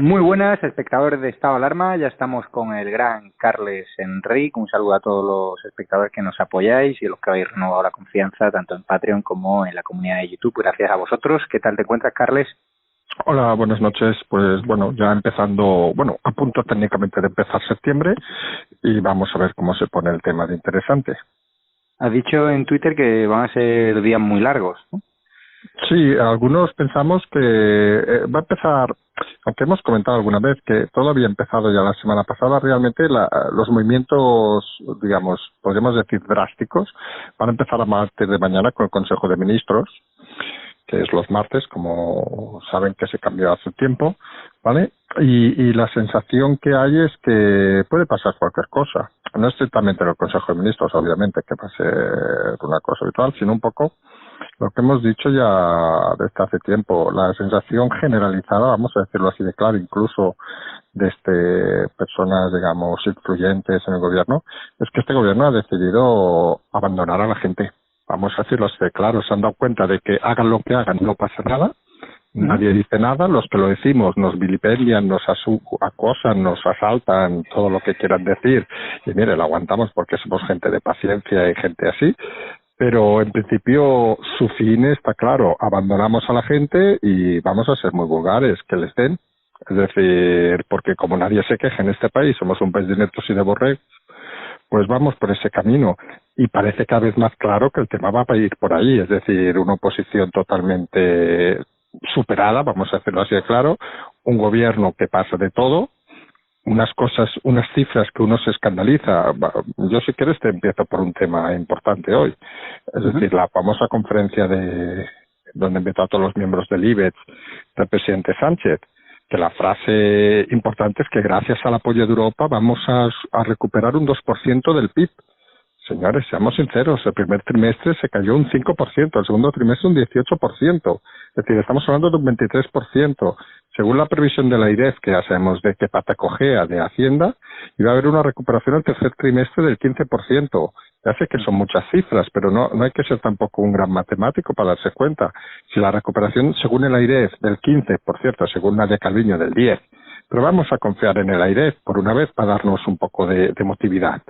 Muy buenas, espectadores de Estado de Alarma. Ya estamos con el gran Carles Enric. Un saludo a todos los espectadores que nos apoyáis y a los que habéis renovado la confianza tanto en Patreon como en la comunidad de YouTube. Gracias a vosotros. ¿Qué tal te encuentras, Carles? Hola, buenas noches. Pues bueno, ya empezando, a punto técnicamente de empezar septiembre y vamos a ver cómo se pone el tema de interesante. Has dicho en Twitter que van a ser días muy largos, ¿no? Sí, algunos pensamos que va a empezar, aunque hemos comentado alguna vez que todo había empezado ya la semana pasada, realmente los movimientos, digamos, podríamos decir drásticos, van a empezar a partir de mañana con el Consejo de Ministros, que es los martes, como saben que se cambió hace tiempo, ¿vale? Y la sensación que hay es que puede pasar cualquier cosa. No estrictamente en el Consejo de Ministros, obviamente, que va a ser una cosa habitual, sino un poco lo que hemos dicho ya desde hace tiempo. La sensación generalizada, vamos a decirlo así de claro, incluso desde personas, digamos, influyentes en el gobierno, es que este gobierno ha decidido abandonar a la gente. Vamos a decirlo así de claro, se han dado cuenta de que hagan lo que hagan, no pasa nada, nadie dice nada, los que lo decimos nos vilipendian, nos acosan, nos asaltan, todo lo que quieran decir, y mire, lo aguantamos porque somos gente de paciencia y gente así, pero en principio su fin está claro, abandonamos a la gente y vamos a ser muy vulgares, que les den, es decir, porque como nadie se queja en este país, somos un país de netos y de borregos, pues vamos por ese camino y parece cada vez más claro que el tema va a ir por ahí, es decir, una oposición totalmente superada, vamos a hacerlo así de claro, un gobierno que pasa de todo, unas cosas, unas cifras que uno se escandaliza. Yo si quieres te empiezo por un tema importante hoy, es decir, la famosa conferencia de donde invitó a todos los miembros del IBEX del presidente Sánchez, que la frase importante es que gracias al apoyo de Europa vamos a recuperar un 2% del PIB. Señores, seamos sinceros, el primer trimestre se cayó un 5%, el segundo trimestre un 18%. Es decir, estamos hablando de un 23%. Según la previsión de la AIREF, que ya sabemos de qué pata cojea de Hacienda, iba a haber una recuperación el tercer trimestre del 15%. Ya sé que son muchas cifras, pero no hay que ser tampoco un gran matemático para darse cuenta. Si la recuperación, según el AIREF, del 15%, por cierto, según Nadia Calviño, del 10%, pero vamos a confiar en el AIREF por una vez para darnos un poco de emotividad.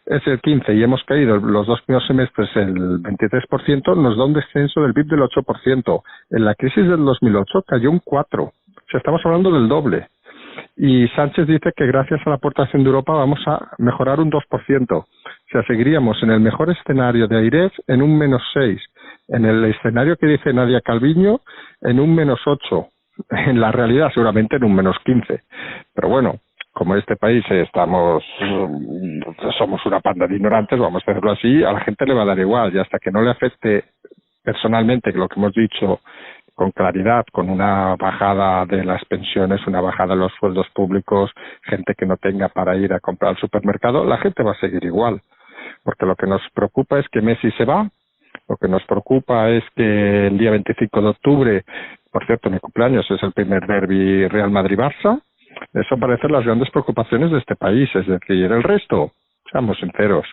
Es el 15 y hemos caído los dos primeros semestres el 23%, nos da un descenso del PIB del 8%. En la crisis del 2008 cayó un 4%. O sea, estamos hablando del doble. Y Sánchez dice que gracias a la aportación de Europa vamos a mejorar un 2%. O sea, seguiríamos en el mejor escenario de AIREF en un -6%. En el escenario que dice Nadia Calviño, en un -8%. En la realidad seguramente en un -15%. Pero bueno, como en este país somos una panda de ignorantes, vamos a decirlo así, a la gente le va a dar igual y hasta que no le afecte personalmente lo que hemos dicho con claridad, con una bajada de las pensiones, una bajada de los sueldos públicos, gente que no tenga para ir a comprar al supermercado, la gente va a seguir igual. Porque lo que nos preocupa es que Messi se va, lo que nos preocupa es que el día 25 de octubre, por cierto, mi cumpleaños es el primer derbi Real Madrid-Barça, eso parecen las grandes preocupaciones de este país, es decir, el resto, seamos sinceros,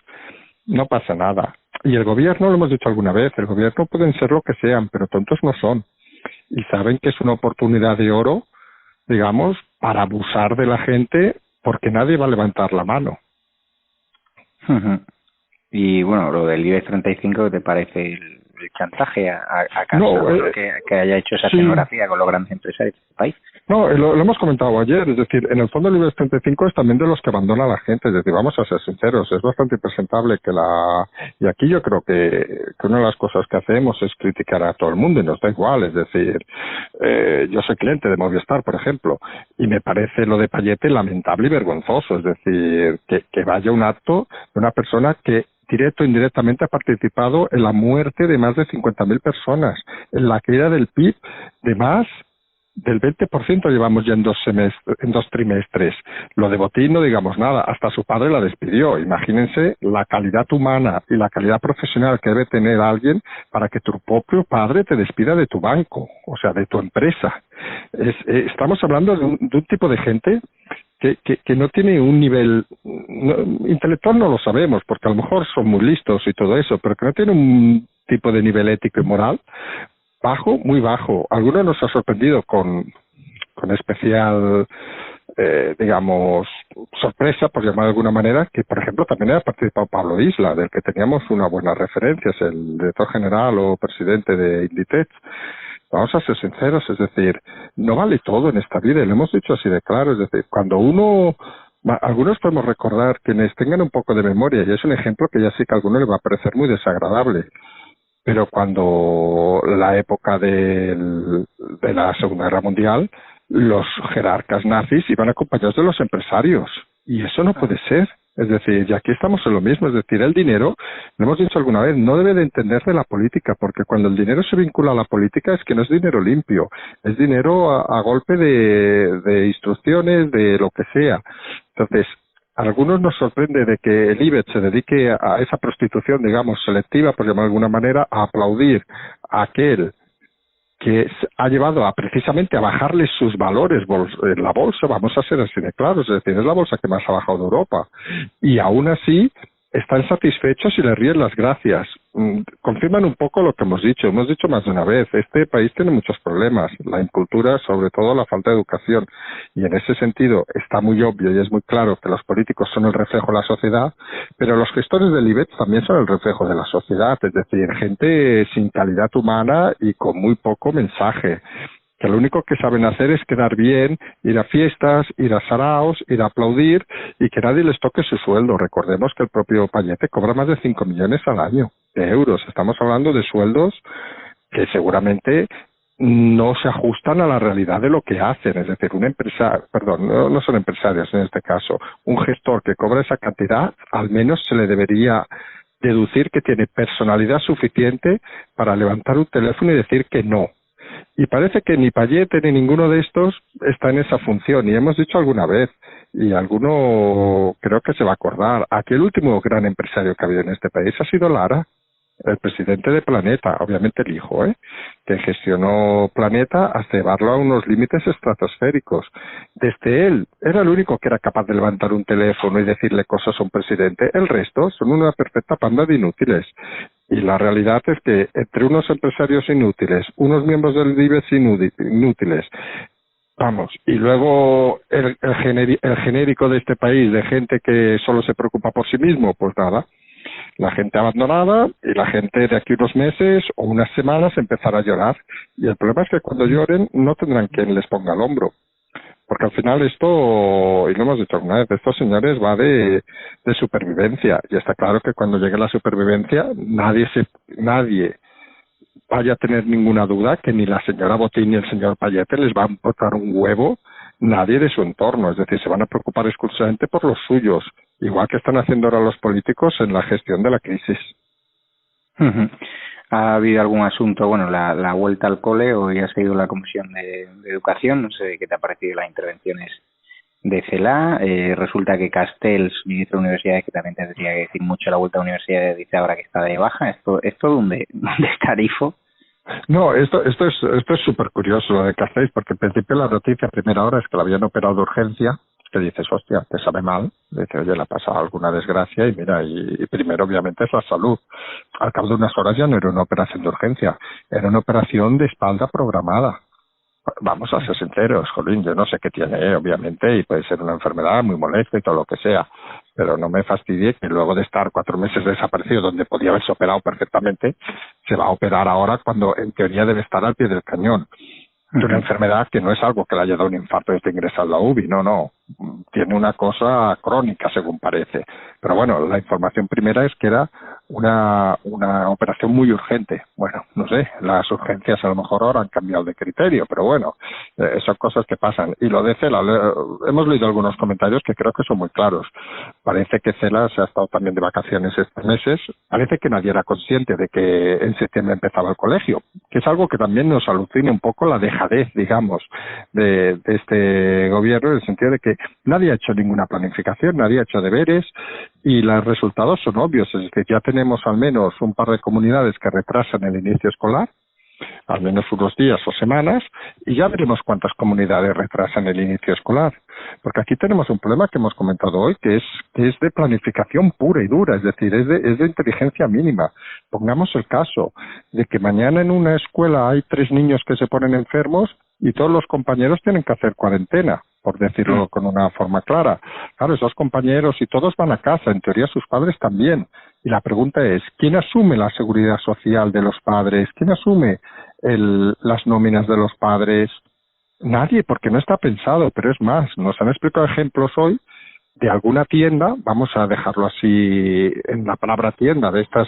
no pasa nada. Y el gobierno, lo hemos dicho alguna vez, el gobierno pueden ser lo que sean, pero tontos no son. Y saben que es una oportunidad de oro, digamos, para abusar de la gente porque nadie va a levantar la mano. Y bueno, lo del IBEX 35, ¿qué te parece el chantaje a Casado, que haya hecho esa escenografía con los grandes empresarios de este país? No, lo hemos comentado ayer, es decir, en el fondo el IBEX 35 es también de los que abandona a la gente, es decir, vamos a ser sinceros, es bastante impresentable y aquí yo creo que una de las cosas que hacemos es criticar a todo el mundo y nos da igual, es decir, yo soy cliente de Movistar, por ejemplo, y me parece lo de Payete lamentable y vergonzoso, es decir, que vaya un acto de una persona que directo o indirectamente ha participado en la muerte de más de 50.000 personas, en la caída del PIB de más del 20% llevamos ya en dos trimestres. Lo de Botín no digamos nada, hasta su padre la despidió. Imagínense la calidad humana y la calidad profesional que debe tener alguien para que tu propio padre te despida de tu banco, o sea, de tu empresa. Estamos hablando de un tipo de gente que no tiene un nivel intelectual, no lo sabemos, porque a lo mejor son muy listos y todo eso, pero que no tiene un tipo de nivel ético y moral bajo, muy bajo. Algunos nos ha sorprendido con con especial digamos, sorpresa, por llamar de alguna manera, que por ejemplo también haya participado Pablo Isla, del que teníamos una buena referencia, es el director general o presidente de Inditex. Vamos a ser sinceros, es decir, no vale todo en esta vida, y lo hemos dicho así de claro, es decir, cuando algunos podemos recordar, quienes tengan un poco de memoria, y es un ejemplo que ya sí que a alguno le va a parecer muy desagradable, pero cuando la época de la Segunda Guerra Mundial, los jerarcas nazis iban acompañados de los empresarios, y eso no puede ser. Es decir, y aquí estamos en lo mismo, es decir, el dinero, lo hemos dicho alguna vez, no debe de entender de la política, porque cuando el dinero se vincula a la política es que no es dinero limpio, es dinero a golpe de instrucciones, de lo que sea. Entonces, a algunos nos sorprende de que el IBEX se dedique a esa prostitución, digamos, selectiva, por llamar de alguna manera, a aplaudir a aquel que ha llevado precisamente a bajarle sus valores en la bolsa, vamos a ser así de claros, es decir, es la bolsa que más ha bajado de Europa, y aún así están satisfechos y le ríen las gracias. Confirman un poco lo que hemos dicho más de una vez, este país tiene muchos problemas, la incultura, sobre todo la falta de educación, y en ese sentido está muy obvio y es muy claro que los políticos son el reflejo de la sociedad, pero los gestores del IBEX también son el reflejo de la sociedad, es decir, gente sin calidad humana y con muy poco mensaje, que lo único que saben hacer es quedar bien, ir a fiestas, ir a saraos, ir a aplaudir y que nadie les toque su sueldo. Recordemos que el propio Payete cobra más de 5 millones al año de euros. Estamos hablando de sueldos que seguramente no se ajustan a la realidad de lo que hacen. Es decir, un empresario, perdón, no son empresarios en este caso, un gestor que cobra esa cantidad, al menos se le debería deducir que tiene personalidad suficiente para levantar un teléfono y decir que no. Y parece que ni Payete ni ninguno de estos está en esa función, y hemos dicho alguna vez, y alguno creo que se va a acordar, aquí el último gran empresario que ha habido en este país ha sido Lara, el presidente de Planeta, obviamente el hijo, que gestionó Planeta hasta llevarlo a unos límites estratosféricos. Desde él, era el único que era capaz de levantar un teléfono y decirle cosas a un presidente. El resto son una perfecta panda de inútiles. Y la realidad es que entre unos empresarios inútiles, unos miembros del IBEX inútiles, vamos, y luego el genérico de este país de gente que solo se preocupa por sí mismo, pues nada, la gente abandonada y la gente de aquí unos meses o unas semanas empezará a llorar. Y el problema es que cuando lloren no tendrán quien les ponga el hombro. Porque al final esto, y lo hemos dicho alguna vez, estos señores va de supervivencia. Y está claro que cuando llegue la supervivencia nadie vaya a tener ninguna duda que ni la señora Botín ni el señor Payete les va a importar un huevo, nadie de su entorno. Es decir, se van a preocupar exclusivamente por los suyos, igual que están haciendo ahora los políticos en la gestión de la crisis. ¿Ha habido algún asunto, bueno, la vuelta al cole, hoy ha seguido la Comisión de Educación, no sé qué te ha parecido las intervenciones de CELA? Resulta que Castells, ministro de Universidades, que también tendría que decir mucho la vuelta a universidades, dice ahora que está de baja. ¿Esto dónde está Arifo? No, esto es súper curioso lo de Castells, porque en principio la noticia a primera hora es que la habían operado de urgencia, que dices, hostia, te sabe mal, dice, oye, le ha pasado alguna desgracia, y mira, y primero obviamente es la salud. Al cabo de unas horas ya no era una operación de urgencia, era una operación de espalda programada. Vamos a ser sinceros, jolín, yo no sé qué tiene, obviamente, y puede ser una enfermedad muy molesta y todo lo que sea, pero no me fastidie que luego de estar 4 meses desaparecido, donde podía haberse operado perfectamente, se va a operar ahora cuando en teoría debe estar al pie del cañón. De una enfermedad que no es algo que le haya dado un infarto desde ingresar a la UBI, no, tiene una cosa crónica según parece. Pero bueno, la información primera es que era una operación muy urgente. Bueno, no sé, las urgencias a lo mejor ahora han cambiado de criterio, pero bueno, son cosas que pasan. Y lo de CELA, hemos leído algunos comentarios que creo que son muy claros. Parece que CELA se ha estado también de vacaciones estos meses. Parece que nadie era consciente de que en septiembre empezaba el colegio, que es algo que también nos alucina un poco la dejadez, digamos, de este gobierno, en el sentido de que nadie ha hecho ninguna planificación, nadie ha hecho deberes, y los resultados son obvios. Es decir, ya tenemos al menos un par de comunidades que retrasan el inicio escolar, al menos unos días o semanas, y ya veremos cuántas comunidades retrasan el inicio escolar. Porque aquí tenemos un problema que hemos comentado hoy, que es de planificación pura y dura, es decir, es de inteligencia mínima. Pongamos el caso de que mañana en una escuela hay 3 niños que se ponen enfermos, y todos los compañeros tienen que hacer cuarentena, por decirlo con una forma clara. Claro, esos compañeros y todos van a casa, en teoría sus padres también. Y la pregunta es, ¿quién asume la seguridad social de los padres? ¿Quién asume las nóminas de los padres? Nadie, porque no está pensado, pero es más, nos han explicado ejemplos hoy de alguna tienda, vamos a dejarlo así en la palabra tienda, de estas,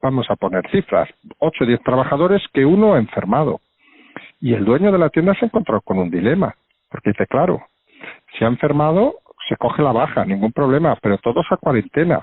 vamos a poner cifras, 8 o 10 trabajadores que uno ha enfermado. Y el dueño de la tienda se ha encontrado con un dilema, porque dice, claro, si ha enfermado, se coge la baja, ningún problema, pero todos a cuarentena.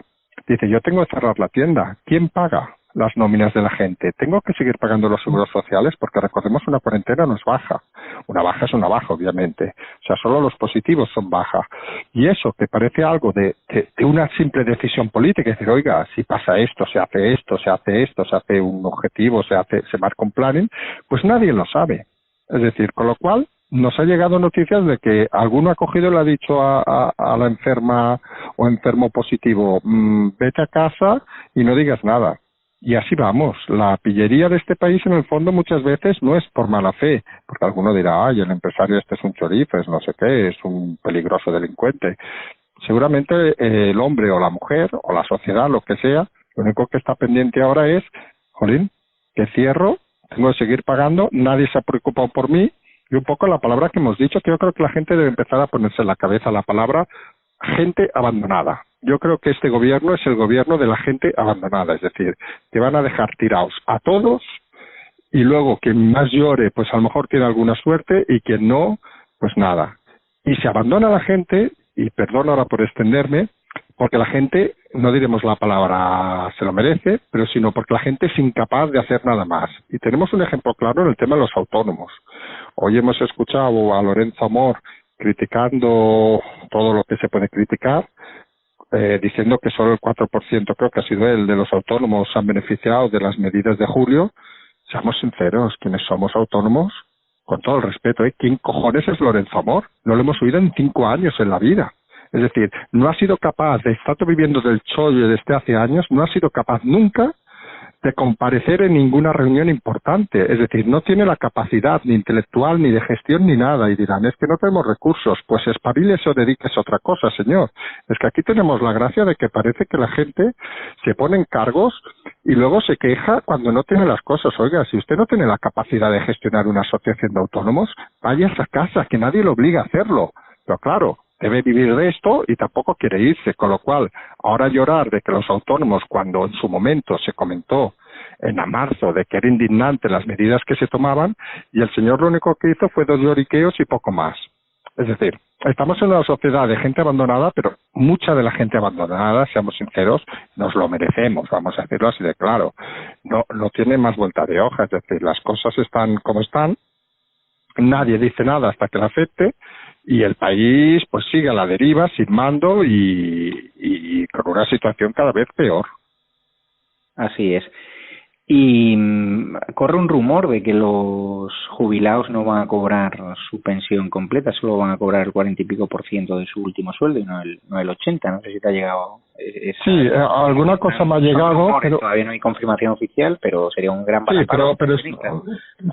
Dice, yo tengo que cerrar la tienda, ¿quién paga las nóminas de la gente? Tengo que seguir pagando los seguros sociales, porque recordemos, una cuarentena no es baja. Una baja es una baja, obviamente. O sea, solo los positivos son baja. Y eso, que parece algo de una simple decisión política, es decir, oiga, si pasa esto, se hace esto, se hace esto, se hace un objetivo, se marca un planning, pues nadie lo sabe. Es decir, con lo cual, nos ha llegado noticias de que alguno ha cogido y le ha dicho a la enferma o enfermo positivo, vete a casa y no digas nada. Y así vamos. La pillería de este país, en el fondo, muchas veces no es por mala fe, porque alguno dirá, ay, el empresario este es un chorifes, no sé qué, es un peligroso delincuente. Seguramente el hombre o la mujer o la sociedad, lo que sea, lo único que está pendiente ahora es, jolín, que cierro, tengo que seguir pagando, nadie se ha preocupado por mí. Y un poco la palabra que hemos dicho, que yo creo que la gente debe empezar a ponerse en la cabeza la palabra gente abandonada. Yo creo que este gobierno es el gobierno de la gente abandonada, es decir, que van a dejar tirados a todos y luego quien más llore, pues a lo mejor tiene alguna suerte y quien no, pues nada. Y se abandona la gente, y perdón ahora por extenderme, porque la gente, no diremos la palabra se lo merece, pero sino porque la gente es incapaz de hacer nada más. Y tenemos un ejemplo claro en el tema de los autónomos. Hoy hemos escuchado a Lorenzo Amor criticando todo lo que se puede criticar, diciendo que solo el 4%, creo que ha sido él, de los autónomos han beneficiado de las medidas de julio. Seamos sinceros, quienes somos autónomos, con todo el respeto, ¿quién cojones es Lorenzo Amor? No lo hemos oído en 5 años en la vida. Es decir, no ha sido capaz de estar viviendo del chollo desde hace años, no ha sido capaz nunca de comparecer en ninguna reunión importante. Es decir, no tiene la capacidad ni intelectual, ni de gestión, ni nada. Y dirán, es que no tenemos recursos. Pues espabiles o dediques a otra cosa, señor. Es que aquí tenemos la gracia de que parece que la gente se pone en cargos y luego se queja cuando no tiene las cosas. Oiga, si usted no tiene la capacidad de gestionar una asociación de autónomos, vaya a casa, que nadie lo obliga a hacerlo. Pero claro, debe vivir de esto y tampoco quiere irse, con lo cual ahora llorar de que los autónomos, cuando en su momento se comentó en marzo de que era indignante las medidas que se tomaban, y el señor lo único que hizo fue 2 lloriqueos y poco más. Es decir, estamos en una sociedad de gente abandonada, pero mucha de la gente abandonada, seamos sinceros, nos lo merecemos, vamos a decirlo así de claro. No tiene más vuelta de hoja, es decir, las cosas están como están, nadie dice nada hasta que la afecte, y el país pues sigue a la deriva, sin mando y con una situación cada vez peor. Así es. Y corre un rumor de que los jubilados no van a cobrar su pensión completa, solo van a cobrar el 40 y pico % de su último sueldo y no el 80%. No sé si te ha llegado. Sí, alguna cosa me ha llegado. Rumores, pero todavía no hay confirmación oficial, pero sería un gran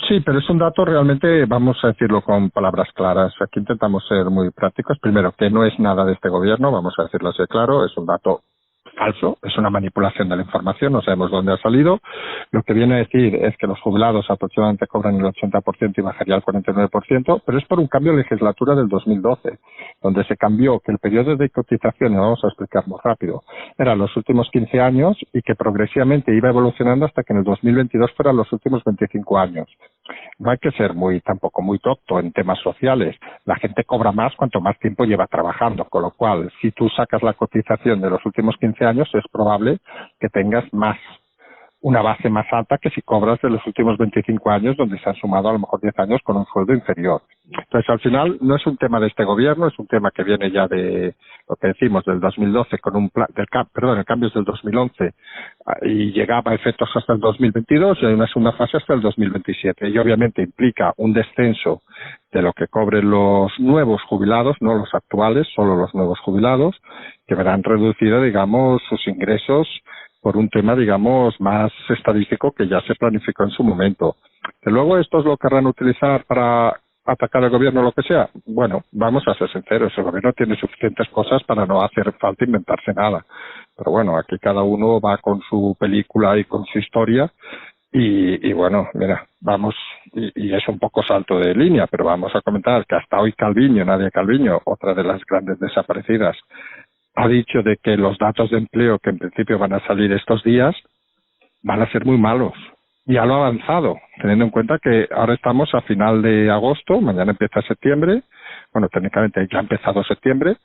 sí, pero es un dato realmente, vamos a decirlo con palabras claras. Aquí intentamos ser muy prácticos. Primero, que no es nada de este gobierno, vamos a decirlo así claro, es un dato falso, es una manipulación de la información, no sabemos dónde ha salido. Lo que viene a decir es que los jubilados aproximadamente cobran el 80% y bajaría al 49%, pero es por un cambio de legislatura del 2012, donde se cambió que el periodo de cotización, y vamos a explicar muy rápido, eran los últimos 15 años y que progresivamente iba evolucionando hasta que en el 2022 fueran los últimos 25 años. No hay que ser tampoco muy tonto en temas sociales. La gente cobra más cuanto más tiempo lleva trabajando, con lo cual, si tú sacas la cotización de los últimos 15 años, es probable que tengas una base más alta que si cobras de los últimos 25 años, donde se han sumado a lo mejor 10 años con un sueldo inferior. Entonces, al final, no es un tema de este gobierno, es un tema que viene ya de lo que decimos del 2012, con un plan, el cambio es del 2011, y llegaba a efectos hasta el 2022, y hay una segunda fase hasta el 2027. Y obviamente implica un descenso de lo que cobren los nuevos jubilados, no los actuales, solo los nuevos jubilados, que verán reducido, digamos, sus ingresos por un tema, digamos, más estadístico que ya se planificó en su momento. Que luego estos lo querrán utilizar para atacar al gobierno o lo que sea. Bueno, vamos a ser sinceros, el gobierno tiene suficientes cosas para no hacer falta inventarse nada. Pero bueno, aquí cada uno va con su película y con su historia. Y bueno, mira, vamos, y es un poco salto de línea, pero vamos a comentar que hasta hoy Nadia Calviño, otra de las grandes desaparecidas, ha dicho de que los datos de empleo que en principio van a salir estos días van a ser muy malos. Ya lo ha avanzado, teniendo en cuenta que ahora estamos a final de agosto, mañana empieza septiembre, bueno, técnicamente ya ha empezado septiembre,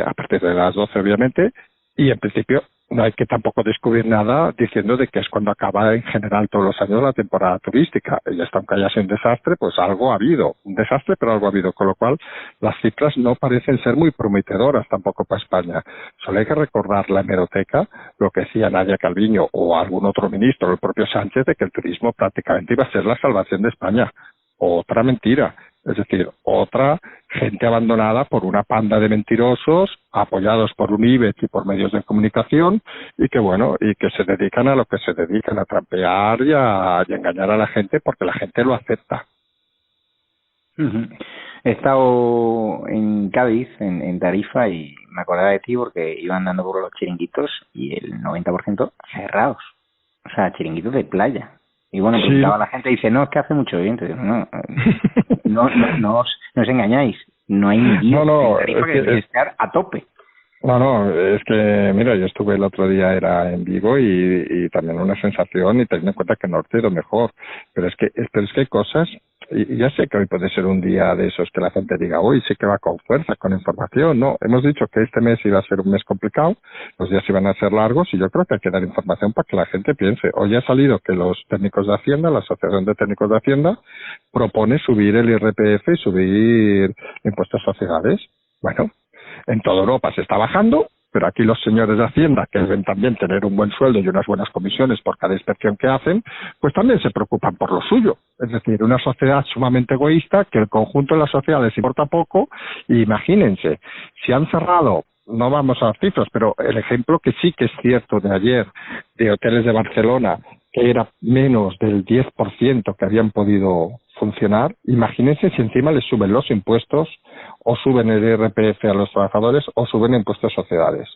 a partir de las 12 obviamente, y en principio no hay que tampoco descubrir nada diciendo de que es cuando acaba en general todos los años la temporada turística. Y hasta aunque haya sido un desastre, pues algo ha habido. Un desastre, pero algo ha habido. Con lo cual, las cifras no parecen ser muy prometedoras tampoco para España. Solo hay que recordar la hemeroteca, lo que decía Nadia Calviño o algún otro ministro, el propio Sánchez, de que el turismo prácticamente iba a ser la salvación de España. Otra mentira. Es decir, otra gente abandonada por una panda de mentirosos, apoyados por un IBEX y por medios de comunicación, y que bueno, y que se dedican a lo que se dedican, a trampear y a engañar a la gente porque la gente lo acepta. He estado en Cádiz, en Tarifa, y me acordaba de ti porque iba andando por los chiringuitos y el 90% cerrados. O sea, chiringuitos de playa. Y bueno, preguntaba a la gente y dice, no, es que hace mucho viento. No os engañáis. No hay ni día en Tarifa que debe estar a tope. No, es que, mira, yo estuve el otro día, era en Vigo y también una sensación, y teniendo en cuenta que norte es lo mejor. Pero es que hay cosas, y ya sé que hoy puede ser un día de esos que la gente diga, hoy sí que va con fuerza, con información. No, hemos dicho que este mes iba a ser un mes complicado, los días iban a ser largos, y yo creo que hay que dar información para que la gente piense. Hoy ha salido que los técnicos de Hacienda, la Asociación de Técnicos de Hacienda, propone subir el IRPF y subir impuestos a sociedades. Bueno, en toda Europa se está bajando, pero aquí los señores de Hacienda, que deben también tener un buen sueldo y unas buenas comisiones por cada inspección que hacen, pues también se preocupan por lo suyo. Es decir, una sociedad sumamente egoísta, que el conjunto de la sociedad les importa poco, y imagínense, si han cerrado, no vamos a las cifras, pero el ejemplo que sí que es cierto de ayer, de hoteles de Barcelona, que era menos del 10% que habían podido funcionar, imagínense si encima les suben los impuestos, o suben el IRPF a los trabajadores, o suben impuestos a sociedades.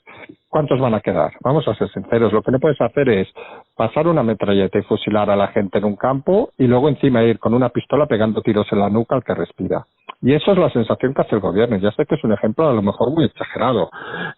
¿Cuántos van a quedar? Vamos a ser sinceros, lo que no puedes hacer es pasar una metralleta y fusilar a la gente en un campo, y luego encima ir con una pistola pegando tiros en la nuca al que respira. Y eso es la sensación que hace el gobierno. Ya sé que es un ejemplo a lo mejor muy exagerado,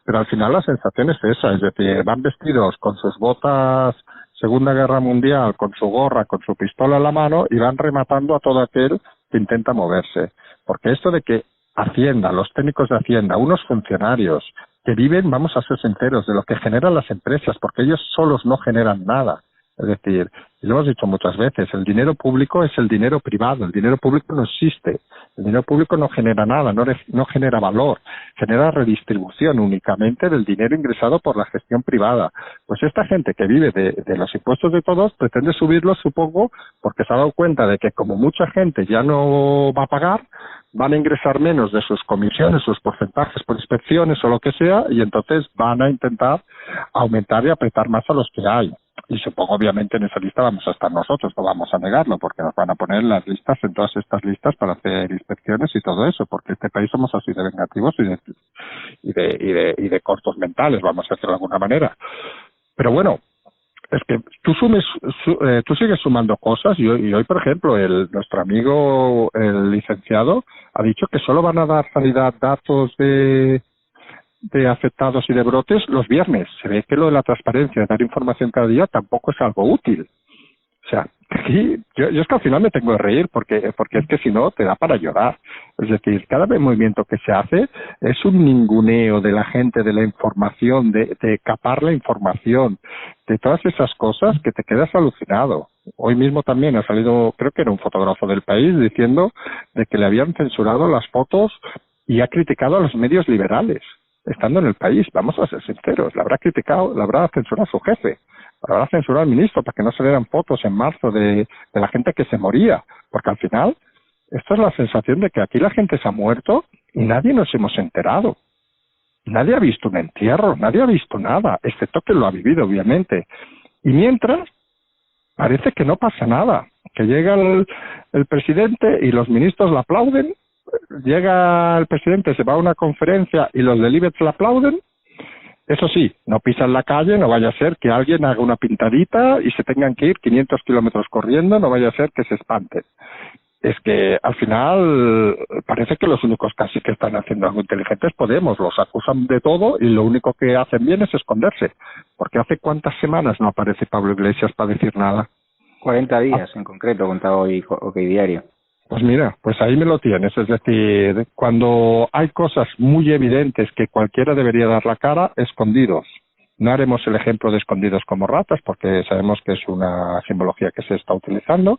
pero al final la sensación es esa, es decir, van vestidos con sus botas Segunda Guerra Mundial, con su gorra, con su pistola en la mano, y van rematando a todo aquel que intenta moverse. Porque esto de que Hacienda, los técnicos de Hacienda, unos funcionarios que viven, vamos a ser sinceros, de lo que generan las empresas, porque ellos solos no generan nada. Es decir, y lo hemos dicho muchas veces, el dinero público es el dinero privado, el dinero público no existe, el dinero público no genera nada, no genera valor, genera redistribución únicamente del dinero ingresado por la gestión privada. Pues esta gente que vive de los impuestos de todos pretende subirlos, supongo, porque se ha dado cuenta de que como mucha gente ya no va a pagar, van a ingresar menos de sus comisiones, sus porcentajes por inspecciones o lo que sea, y entonces van a intentar aumentar y apretar más a los que hay. Y supongo, obviamente, en esa lista vamos a estar nosotros, no vamos a negarlo, porque nos van a poner las listas en todas estas listas para hacer inspecciones y todo eso, porque este país somos así de vengativos y de cortos mentales, vamos a decirlo de alguna manera. Pero bueno, es que tú sigues sumando cosas, y hoy, por ejemplo, nuestro amigo, el licenciado, ha dicho que solo van a dar sanidad datos de afectados y de brotes los viernes. Se ve que lo de la transparencia, de dar información cada día, tampoco es algo útil. O sea, aquí yo es que al final me tengo que reír porque es que si no te da para llorar. Es decir, cada movimiento que se hace es un ninguneo de la gente, de la información, de capar la información, de todas esas cosas que te quedas alucinado. Hoy mismo también ha salido, creo que era un fotógrafo del País, diciendo de que le habían censurado las fotos y ha criticado a los medios liberales. Estando en el País, vamos a ser sinceros, la habrá criticado, la habrá censurado a su jefe, la habrá censurado al ministro para que no se le dan fotos en marzo de la gente que se moría, porque al final, esto es la sensación de que aquí la gente se ha muerto y nadie nos hemos enterado. Nadie ha visto un entierro, nadie ha visto nada, excepto que lo ha vivido, obviamente. Y mientras, parece que no pasa nada, que llega el presidente y los ministros le aplauden, llega el presidente, se va a una conferencia y los del IBEX le aplauden. Eso sí, no pisan la calle, no vaya a ser que alguien haga una pintadita y se tengan que ir 500 kilómetros corriendo, no vaya a ser que se espanten. Es que al final parece que los únicos casi que están haciendo algo inteligente es Podemos, los acusan de todo y lo único que hacen bien es esconderse, porque hace cuántas semanas no aparece Pablo Iglesias para decir nada. 40 días en concreto, contaba hoy OK Diario. Pues mira, pues ahí me lo tienes, es decir, cuando hay cosas muy evidentes que cualquiera debería dar la cara, escondidos. No haremos el ejemplo de escondidos como ratas, porque sabemos que es una simbología que se está utilizando,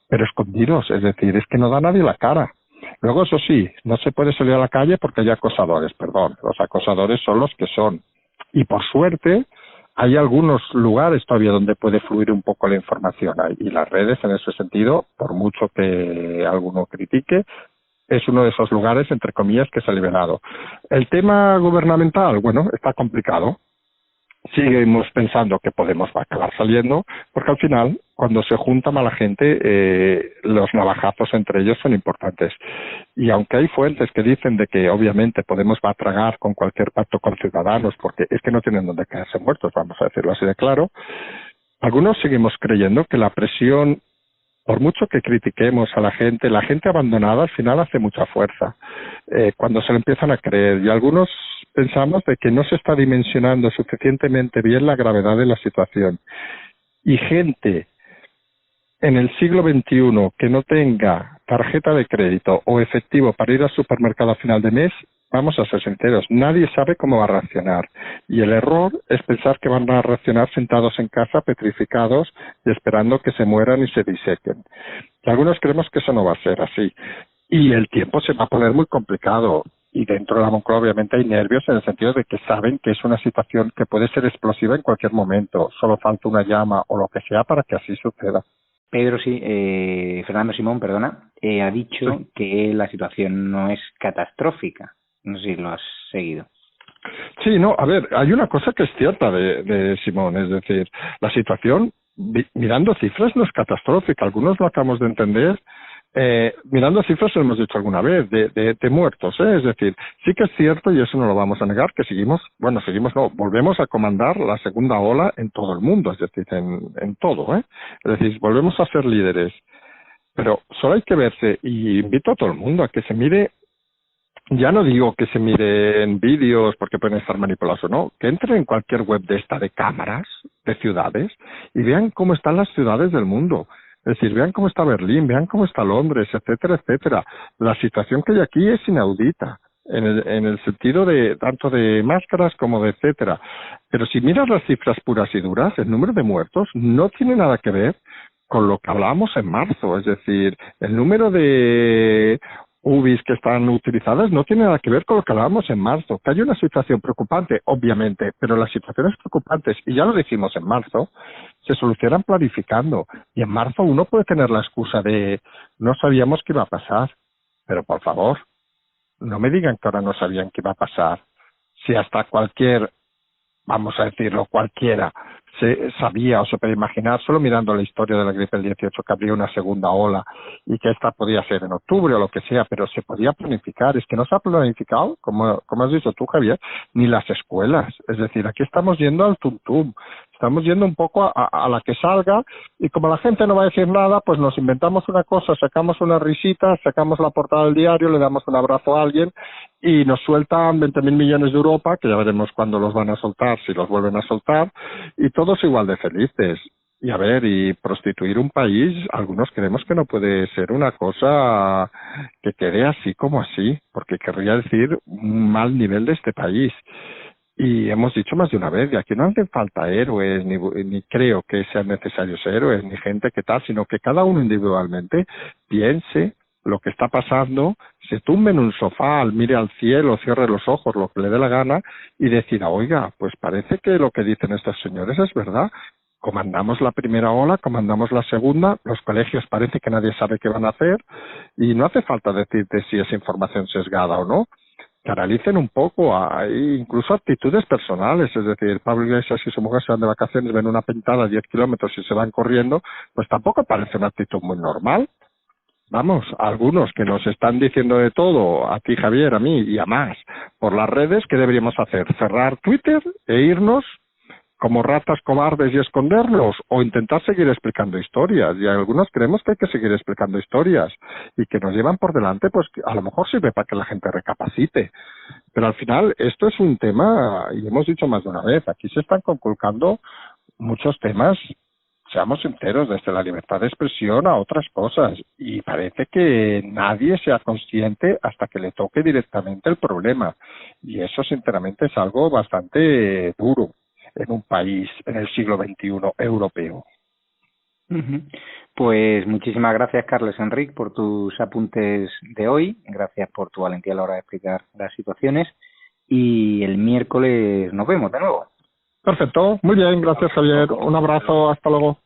pero escondidos, es decir, es que no da nadie la cara. Luego, eso sí, no se puede salir a la calle porque hay acosadores, perdón, los acosadores son los que son. Y por suerte, hay algunos lugares todavía donde puede fluir un poco la información, y las redes en ese sentido, por mucho que alguno critique, es uno de esos lugares, entre comillas, que se ha liberado. El tema gubernamental, bueno, está complicado. Seguimos pensando que Podemos va a acabar saliendo, porque al final, cuando se junta mala gente, los navajazos entre ellos son importantes. Y aunque hay fuentes que dicen de que obviamente Podemos va a tragar con cualquier pacto con Ciudadanos, porque es que no tienen donde quedarse muertos, vamos a decirlo así de claro, algunos seguimos creyendo que la presión, por mucho que critiquemos a la gente abandonada al final hace mucha fuerza cuando se le empiezan a creer, y algunos pensamos de que no se está dimensionando suficientemente bien la gravedad de la situación. Y gente en el siglo XXI que no tenga tarjeta de crédito o efectivo para ir al supermercado a final de mes, vamos a ser sinceros, nadie sabe cómo va a reaccionar. Y el error es pensar que van a reaccionar sentados en casa, petrificados y esperando que se mueran y se disequen. Y algunos creemos que eso no va a ser así. Y el tiempo se va a poner muy complicado. Y dentro de la Moncloa obviamente hay nervios en el sentido de que saben que es una situación que puede ser explosiva en cualquier momento. Solo falta una llama o lo que sea para que así suceda. Pedro, Fernando Simón, ha dicho que la situación no es catastrófica. No sé si lo has seguido. Sí, no, a ver, hay una cosa que es cierta de Simón, es decir, la situación, mirando cifras, no es catastrófica. Algunos lo acabamos de entender. Mirando cifras, lo hemos dicho alguna vez, de muertos, es decir, sí que es cierto, y eso no lo vamos a negar, que volvemos a comandar la segunda ola en todo el mundo, es decir, en todo, es decir, volvemos a ser líderes, pero solo hay que verse, y invito a todo el mundo a que se mire, ya no digo que se miren vídeos porque pueden estar manipulados o no, que entren en cualquier web de cámaras, de ciudades, y vean cómo están las ciudades del mundo. Es decir, vean cómo está Berlín, vean cómo está Londres, etcétera, etcétera. La situación que hay aquí es inaudita, en el sentido de tanto de máscaras como de etcétera. Pero si miras las cifras puras y duras, el número de muertos no tiene nada que ver con lo que hablábamos en marzo. Es decir, el número de UBIs que están utilizadas no tiene nada que ver con lo que hablábamos en marzo. Que hay una situación preocupante, obviamente, pero las situaciones preocupantes, y ya lo dijimos en marzo, se solucionan planificando. Y en marzo uno puede tener la excusa de no sabíamos qué iba a pasar. Pero por favor, no me digan que ahora no sabían qué iba a pasar. Si hasta vamos a decirlo, cualquiera se sabía o se puede imaginar, solo mirando la historia de la gripe del 18, que habría una segunda ola y que esta podía ser en octubre o lo que sea, pero se podía planificar. Es que no se ha planificado, como has dicho tú, Javier, ni las escuelas. Es decir, aquí estamos yendo al tum-tum, estamos yendo un poco a la que salga, y como la gente no va a decir nada, pues nos inventamos una cosa, sacamos una risita, sacamos la portada del diario, le damos un abrazo a alguien y nos sueltan 20.000 millones de Europa, que ya veremos cuándo los van a soltar, si los vuelven a soltar, y todos igual de felices. Y a ver, y prostituir un país, algunos creemos que no puede ser una cosa que quede así como así, porque querría decir un mal nivel de este país. Y hemos dicho más de una vez, y aquí no hacen falta héroes, ni creo que sean necesarios héroes, ni gente que tal, sino que cada uno individualmente piense lo que está pasando, se tumbe en un sofá, mire al cielo, cierre los ojos, lo que le dé la gana, y decida, oiga, pues parece que lo que dicen estos señores es verdad. Comandamos la primera ola, comandamos la segunda, los colegios parece que nadie sabe qué van a hacer, y no hace falta decirte si es información sesgada o no. Canalicen un poco, hay incluso actitudes personales, es decir, Pablo Iglesias y su mujer se van de vacaciones, ven una pintada a 10 kilómetros y se van corriendo, pues tampoco parece una actitud muy normal. vamos, algunos que nos están diciendo de todo, a ti Javier, a mí y a más, por las redes, ¿qué deberíamos hacer? ¿Cerrar Twitter e irnos como ratas cobardes y escondernos, o intentar seguir explicando historias? Y algunos creemos que hay que seguir explicando historias y que nos llevan por delante, pues a lo mejor sirve para que la gente recapacite. Pero al final esto es un tema, y hemos dicho más de una vez, aquí se están conculcando muchos temas, seamos sinceros, desde la libertad de expresión a otras cosas, y parece que nadie sea consciente hasta que le toque directamente el problema, y eso sinceramente es algo bastante duro en un país en el siglo XXI europeo. Pues muchísimas gracias, Carles Enric, por tus apuntes de hoy. Gracias por tu valentía a la hora de explicar las situaciones. Y el miércoles nos vemos de nuevo. Perfecto, muy bien, gracias Javier. Un abrazo, hasta luego.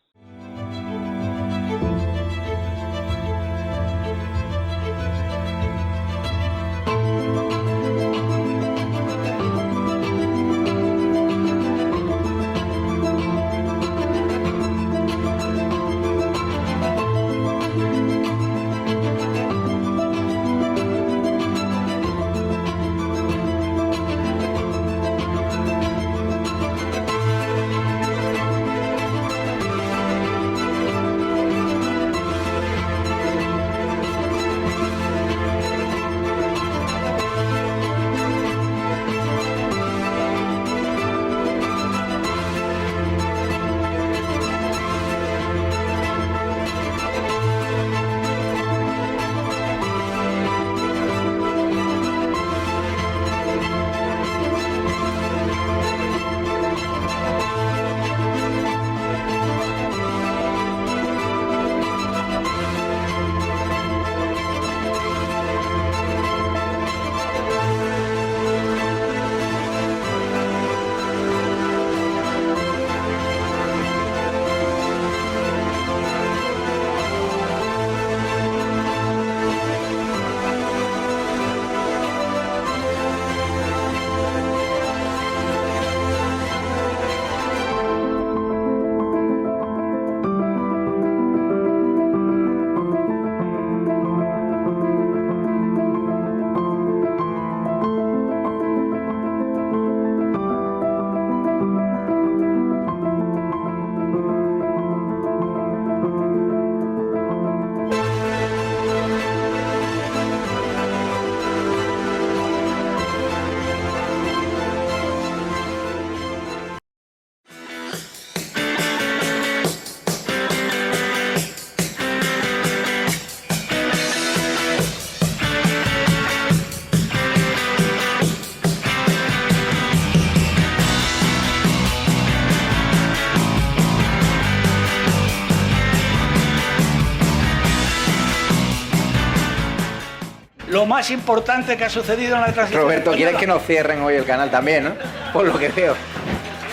Lo más importante que ha sucedido en la transición. Roberto, ¿quieres que nos cierren hoy el canal también, no? Por lo que veo.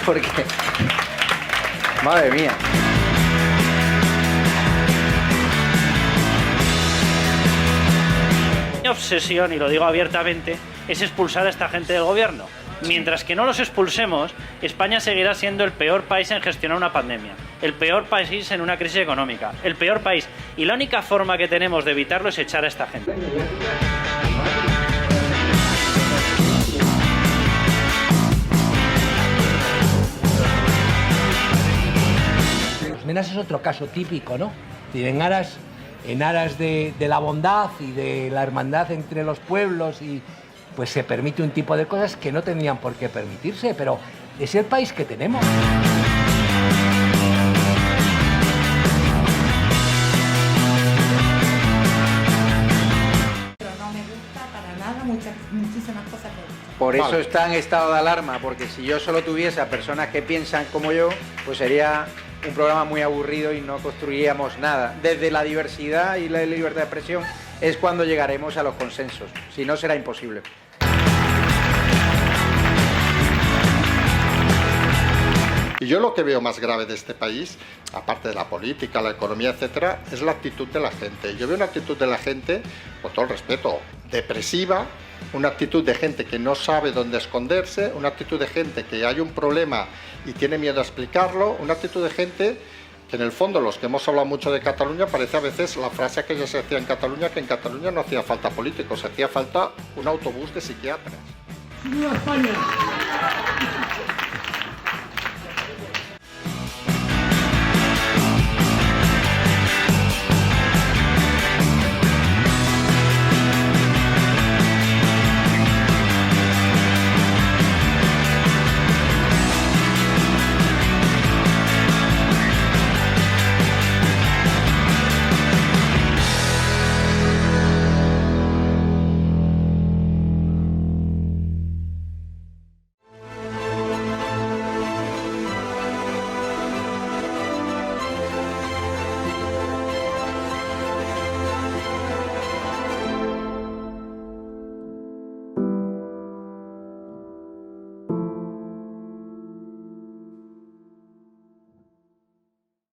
Porque... Madre mía. Mi obsesión, y lo digo abiertamente, es expulsar a esta gente del gobierno. Mientras que no los expulsemos, España seguirá siendo el peor país en gestionar una pandemia, el peor país en una crisis económica, el peor país. Y la única forma que tenemos de evitarlo es echar a esta gente. Los Menas es otro caso típico, ¿no? En aras de la bondad y de la hermandad entre los pueblos, y pues se permite un tipo de cosas que no tendrían por qué permitirse, pero es el país que tenemos. Pero no me gusta para nada muchísimas cosas que he dicho. Por eso está en estado de alarma, porque si yo solo tuviese a personas que piensan como yo, pues sería un programa muy aburrido y no construiríamos nada. Desde la diversidad y la libertad de expresión es cuando llegaremos a los consensos, si no será imposible. Y yo lo que veo más grave de este país, aparte de la política, la economía, etcétera, es la actitud de la gente. Yo veo una actitud de la gente, con todo el respeto, depresiva, una actitud de gente que no sabe dónde esconderse, una actitud de gente que hay un problema y tiene miedo a explicarlo, una actitud de gente que en el fondo los que hemos hablado mucho de Cataluña parece a veces la frase que ya se hacía en Cataluña, que en Cataluña no hacía falta políticos, hacía falta un autobús de psiquiatras. ¡Viva España!